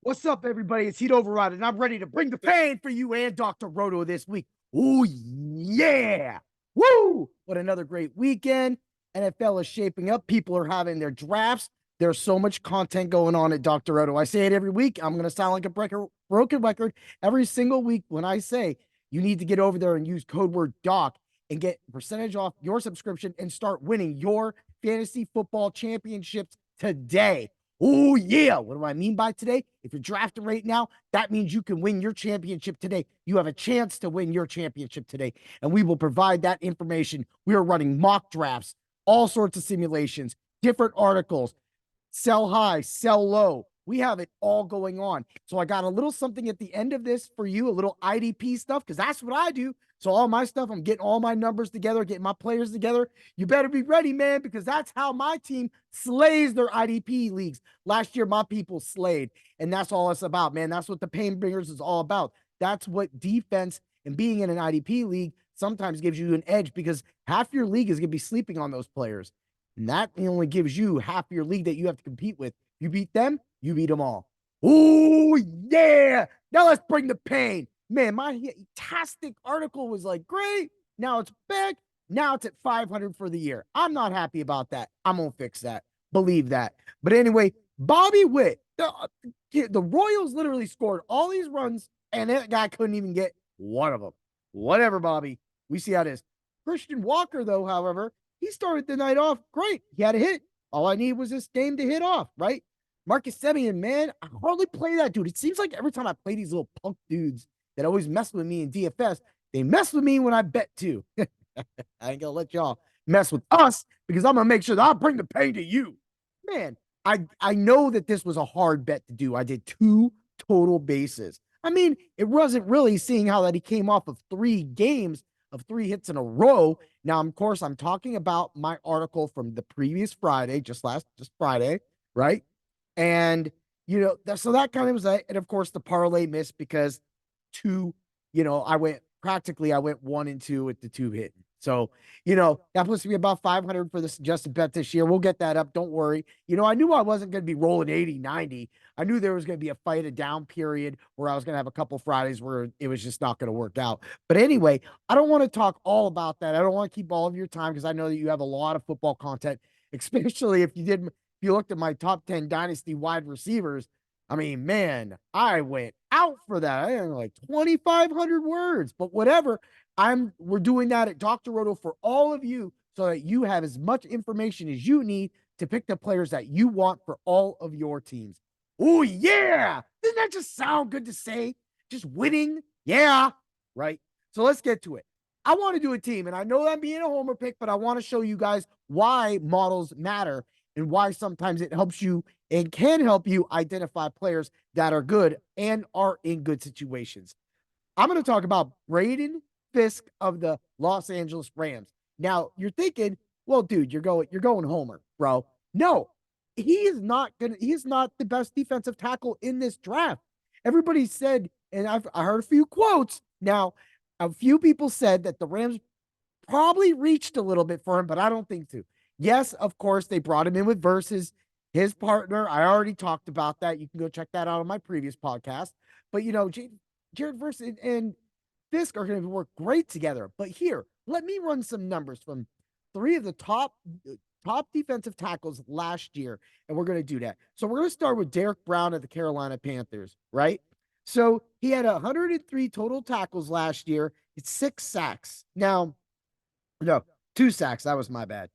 What's up, everybody? It's Heat Override, and I'm ready to bring the pain for you and Dr. Roto this week. Oh, yeah. Woo! What another great weekend. NFL is shaping up. People are having their drafts. There's so much content going on at Dr. Roto. I say it every week. I'm going to sound like a broken record every single week when I say you need to get over there and use code word DOC and get percentage off your subscription and start winning your fantasy football championships today. Oh, yeah. What do I mean by today? If you're drafting right now, that means you can win your championship today. You have a chance to win your championship today, and we will provide that information. We are running mock drafts, all sorts of simulations, different articles, sell high, sell low. We have it all going on. So I got a little something at the end of this for you, a little IDP stuff, because that's what I do. So all my stuff, I'm getting all my numbers together, getting my players together. You better be ready, man, because that's how my team slays their IDP leagues. Last year, my people slayed, and that's all it's about, man. That's what the Pain Bringers is all about. That's what defense and being in an IDP league sometimes gives you an edge, because half your league is going to be sleeping on those players. And that only gives you half your league that you have to compete with. You beat them, you beat them all. Oh, yeah. Now let's bring the pain. Man, my Heat-tastic article was like, great. Now it's back. Now it's at 500 for the year. I'm not happy about that. I'm going to fix that. Believe that. But anyway, Bobby Witt, the Royals literally scored all these runs, and that guy couldn't even get one of them. Whatever, Bobby. We see how it is. Christian Walker, though, however, he started the night off great. He had a hit. All I need was this game to hit off, right? Marcus Semien, man, I hardly play that dude. It seems like every time I play these little punk dudes that always mess with me in DFS, they mess with me when I bet too. I ain't gonna let y'all mess with us, because I'm gonna make sure that I'll bring the pain to you. Man, I know that this was a hard bet to do. I did 2 total bases. I mean, it wasn't really, seeing how that he came off of 3 games of 3 hits in a row. Now, of course, I'm talking about my article from the previous Friday, just Friday, right? And so that kind of was that. And of course, the parlay missed because I went 1 and 2 with the 2 hitting. So, that puts me about 500 for the suggested bet this year. We'll get that up. Don't worry. I knew I wasn't going to be rolling 80, 90. I knew there was going to be a fight, a down period where I was going to have a couple Fridays where it was just not going to work out. But anyway, I don't want to talk all about that. I don't want to keep all of your time, because I know that you have a lot of football content, especially if you looked at my top 10 dynasty wide receivers. I mean, man, I went out for that. I had like 2,500 words, but whatever. We're doing that at Dr. Roto for all of you, so that you have as much information as you need to pick the players that you want for all of your teams. Oh, yeah. Doesn't that just sound good to say? Just winning? Yeah. Right. So let's get to it. I want to do a team, and I know I'm being a homer pick, but I want to show you guys why models matter and why sometimes it helps you and can help you identify players that are good and are in good situations. I'm going to talk about Braden Fisk of the Los Angeles Rams. Now, you're thinking, well, dude, you're going homer, bro. No, he is not the best defensive tackle in this draft. Everybody said, and I heard a few quotes. Now, a few people said that the Rams probably reached a little bit for him, but I don't think so. Yes, of course, they brought him in with Versus, his partner. I already talked about that. You can go check that out on my previous podcast. But, Jared Versus and Fisk are going to work great together. But here, let me run some numbers from 3 of the top defensive tackles last year, and we're going to do that. So we're going to start with Derek Brown of the Carolina Panthers, right? So he had 103 total tackles last year. It's 6 sacks. Now, no, 2 sacks. That was my bad.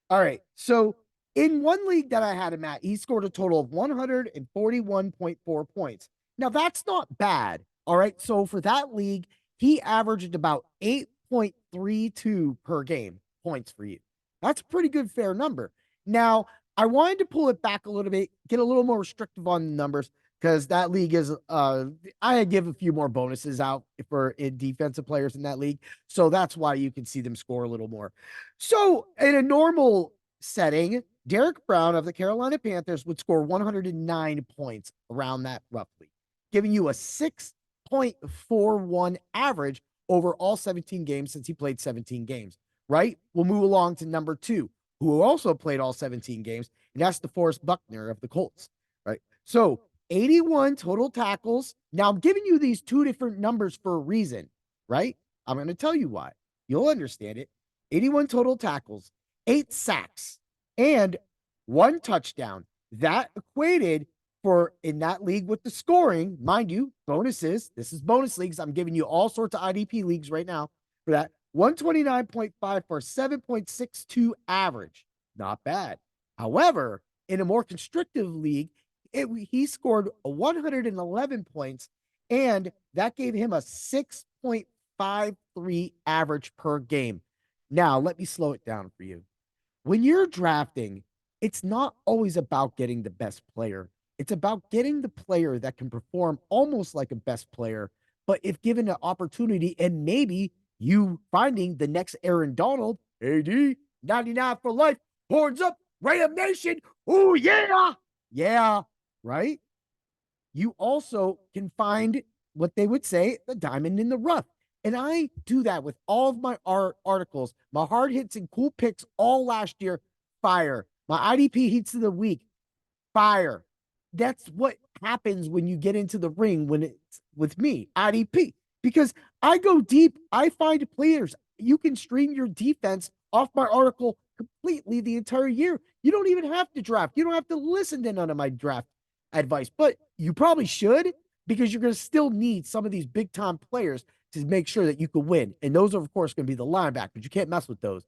All right. So in one league that I had him at, he scored a total of 141.4 points. Now, that's not bad. All right. So for that league, he averaged about 8.32 per game points for you. That's a pretty good, fair number. Now, I wanted to pull it back a little bit, get a little more restrictive on the numbers, because that league is, I give a few more bonuses out for defensive players in that league. So that's why you can see them score a little more. So in a normal setting, Derek Brown of the Carolina Panthers would score 109 points, around that roughly, giving you a 6.41 average over all 17 games, since he played 17 games, right? We'll move along to number 2, who also played all 17 games, and that's DeForest Buckner of the Colts, right? So 81 total tackles. Now, I'm giving you these two different numbers for a reason, right? I'm going to tell you why. You'll understand it. 81 total tackles, 8 sacks, and 1 touchdown. That equated for in that league with the scoring, mind you, bonuses. This is bonus leagues. I'm giving you all sorts of IDP leagues right now for that. 129.5 for 7.62 average. Not bad. However, in a more constrictive league, he scored 111 points, and that gave him a 6.53 average per game. Now, let me slow it down for you. When you're drafting, it's not always about getting the best player. It's about getting the player that can perform almost like a best player, but if given an opportunity and maybe you finding the next Aaron Donald, AD, 99 for life, horns up, Ram Nation. Oh, yeah. Yeah, right? You also can find what they would say the diamond in the rough. And I do that with all of my articles, my hard hits and cool picks all last year. Fire. My IDP heats of the week. Fire. That's what happens when you get into the ring when it's with me, IDP, because I go deep. I find players. You can stream your defense off my article completely the entire year. You don't even have to draft. You don't have to listen to none of my draft advice, but you probably should because you're going to still need some of these big time players to make sure that you can win. And those are, of course, going to be the linebackers. You can't mess with those.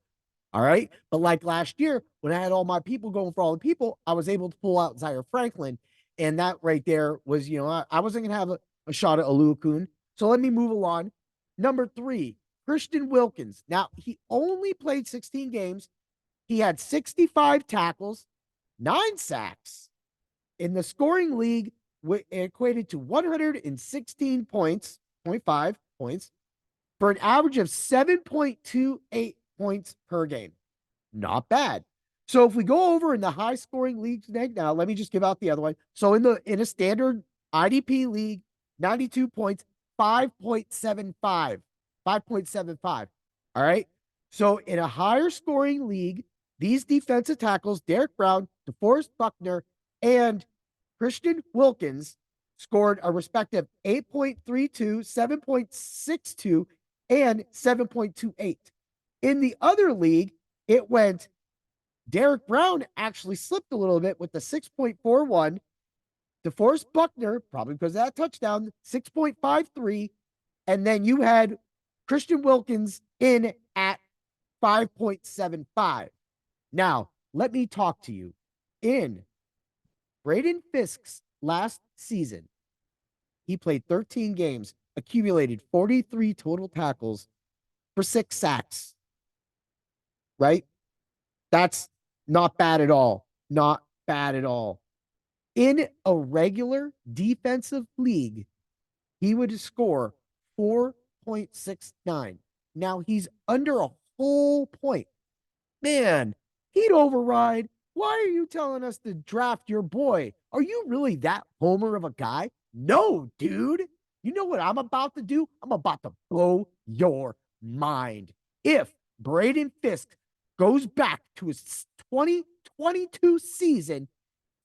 All right. But like last year, when I had all my people going for all the people, I was able to pull out Zaire Franklin. And that right there was, I wasn't going to have a shot at Aluakun. So let me move along. Number 3, Christian Wilkins. Now, he only played 16 games. He had 65 tackles, 9 sacks. In the scoring league, it equated to 116 points, 0.5 points, for an average of 7.28 points per game. Not bad. So if we go over in the high scoring leagues now, let me just give out the other one. So in a standard IDP league, 92 points, 5.75. 5.75. All right. So in a higher scoring league, these defensive tackles, Derek Brown, DeForest Buckner, and Christian Wilkins scored a respective 8.32, 7.62, and 7.28. In the other league, it went Derek Brown actually slipped a little bit with the 6.41. DeForest Buckner, probably because of that touchdown, 6.53. And then you had Christian Wilkins in at 5.75. Now, let me talk to you. In Braden Fisk's last season, he played 13 games, accumulated 43 total tackles for 6 sacks. Right? That's not bad at all. Not bad at all. In a regular defensive league, he would score 4.69. Now he's under a whole point. Man, he'd override. Why are you telling us to draft your boy? Are you really that homer of a guy? No, dude. You know what I'm about to do? I'm about to blow your mind. If Braden Fisk goes back to his 2022 season,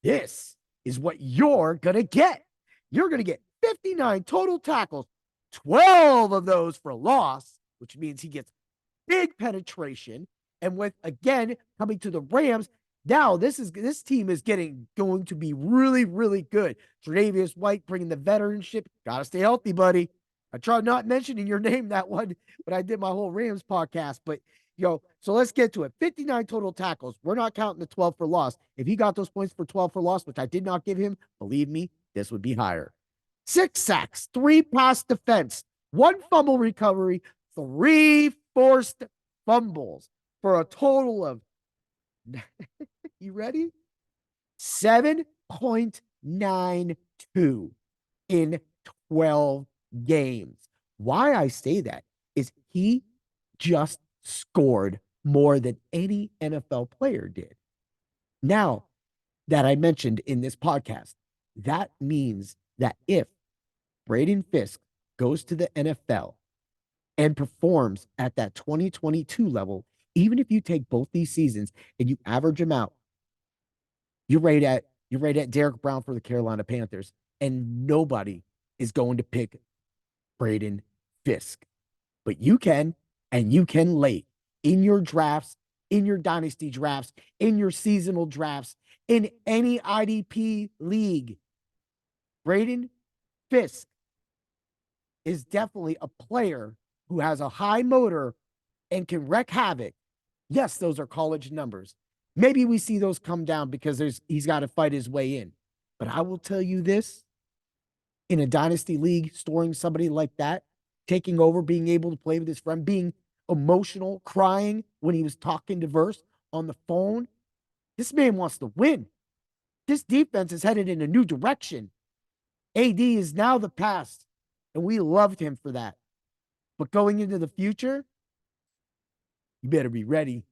this is what you're going to get. You're going to get 59 total tackles, 12 of those for loss, which means he gets big penetration. And with, again, coming to the Rams, now this team is going to be really, really good. Tre'Davious White bringing the veteranship. Got to stay healthy, buddy. I tried not mentioning your name that one when I did my whole Rams podcast, but so let's get to it. 59 total tackles. We're not counting the 12 for loss. If he got those points for 12 for loss, which I did not give him, believe me, this would be higher. 6 sacks, 3 pass defense, 1 fumble recovery, 3 forced fumbles for a total of, you ready? 7.92 in 12 games. Why I say that is he just scored more than any NFL player did. Now, that I mentioned in this podcast, that means that if Braden Fisk goes to the NFL and performs at that 2022 level, even if you take both these seasons and you average them out, you're right at Derek Brown for the Carolina Panthers. and nobody is going to pick Braden Fisk. But you can, and you can late in your drafts, in your dynasty drafts, in your seasonal drafts, in any IDP league. Braden Fisk is definitely a player who has a high motor and can wreak havoc. Yes, those are college numbers. Maybe we see those come down because he's got to fight his way in. But I will tell you this, in a dynasty league, storing somebody like that, taking over, being able to play with his friend, being emotional, crying when he was talking to Verse on the phone. This man wants to win. This defense is headed in a new direction. AD is now the past, and we loved him for that. But going into the future, you better be ready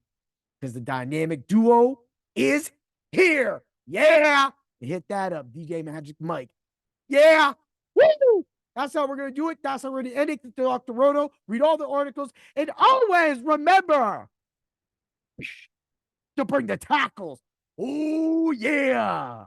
because the dynamic duo is here. Yeah. Hit that up, DJ Magic Mike. Yeah. Woo! That's how we're going to do it. That's how we're going to end it. Dr. Roto, read all the articles. And always remember to bring the tackles. Oh, yeah.